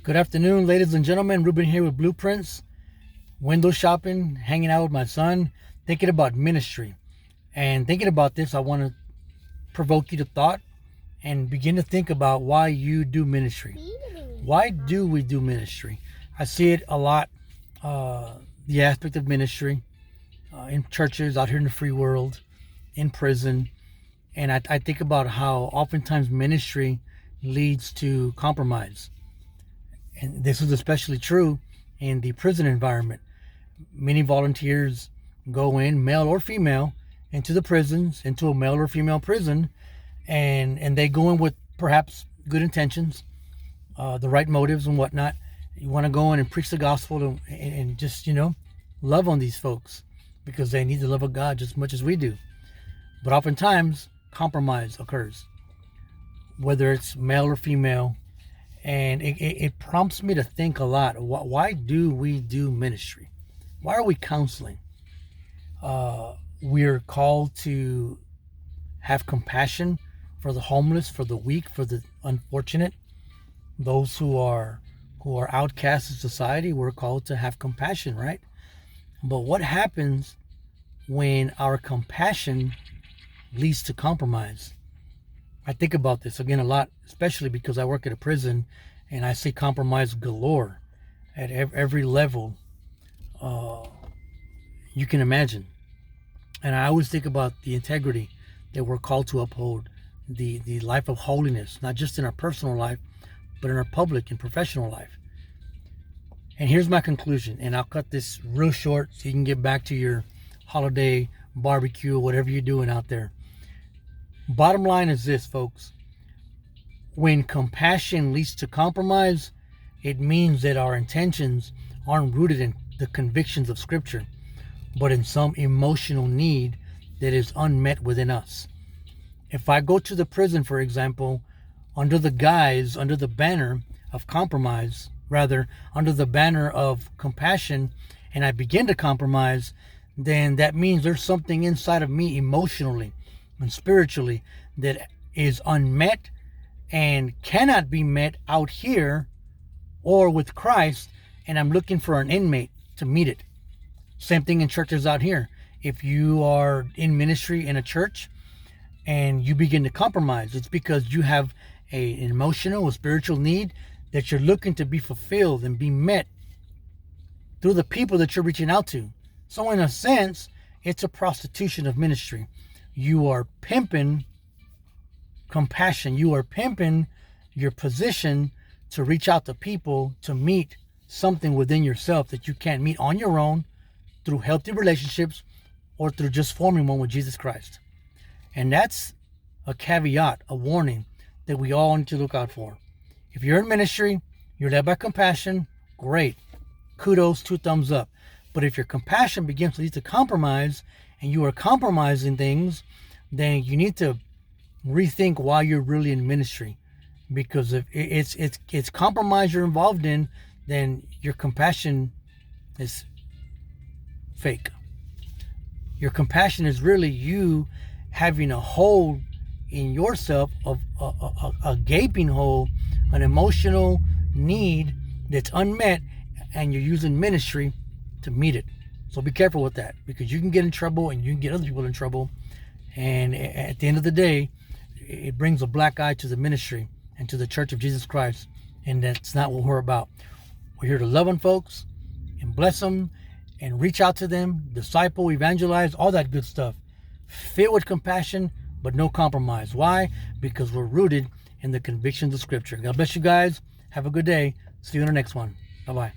Good afternoon, ladies and gentlemen. Ruben here with Blueprints. Window shopping, hanging out with my son, thinking about ministry. And thinking about this, I want to provoke you to thought and begin to think about why you do ministry. Why do we do ministry? I see it a lot, the aspect of ministry in churches, out here in the free world, in prison. And I think about how oftentimes ministry leads to compromise. And this is especially true in the prison environment. Many volunteers go in, male or female, into the prisons, into a male or female prison, and they go in with perhaps good intentions, the right motives and whatnot. You want to go in and preach the gospel and just, love on these folks because they need the love of God just as much as we do. But oftentimes, compromise occurs, whether it's male or female. And it prompts me to think a lot. Why do we do ministry? Why are we counseling? We're called to have compassion for the homeless, for the weak, for the unfortunate, those who are outcasts in society. We're called to have compassion, right? But what happens when our compassion leads to compromise? I think about this again a lot, especially because I work at a prison and I see compromise galore at every level you can imagine. And I always think about the integrity that we're called to uphold, the life of holiness, not just in our personal life, but in our public and professional life. And here's my conclusion, and I'll cut this real short so you can get back to your holiday barbecue or whatever you're doing out there. Bottom line is this, folks. When compassion leads to compromise, it means that our intentions aren't rooted in the convictions of Scripture, but in some emotional need that is unmet within us. If I go to the prison, for example, under the banner of compromise, under the banner of compassion, and I begin to compromise, then that means there's something inside of me emotionally and spiritually that is unmet and cannot be met out here or with Christ, and I'm looking for an inmate to meet it. Same thing in churches out here. If you are in ministry in a church and you begin to compromise, it's because you have an emotional or spiritual need that you're looking to be fulfilled and be met through the people that you're reaching out to. So in a sense, it's a prostitution of ministry. You are pimping compassion. You are pimping your position to reach out to people to meet something within yourself that you can't meet on your own through healthy relationships or through just forming one with Jesus Christ. And that's a caveat, a warning that we all need to look out for. If you're in ministry, you're led by compassion, great. Kudos, 2 thumbs up. But if your compassion begins to lead to compromise and you are compromising things, then you need to rethink why you're really in ministry. Because if it's compromise you're involved in, then your compassion is fake. Your compassion is really you having a hole in yourself, of a gaping hole, an emotional need that's unmet, and you're using ministry to meet it. So be careful with that, because you can get in trouble and you can get other people in trouble. And at the end of the day, it brings a black eye to the ministry and to the Church of Jesus Christ. And that's not what we're about. We're here to love on folks and bless them and reach out to them, disciple, evangelize, all that good stuff. Filled with compassion, but no compromise. Why? Because we're rooted in the convictions of Scripture. God bless you guys. Have a good day. See you in the next one. Bye-bye.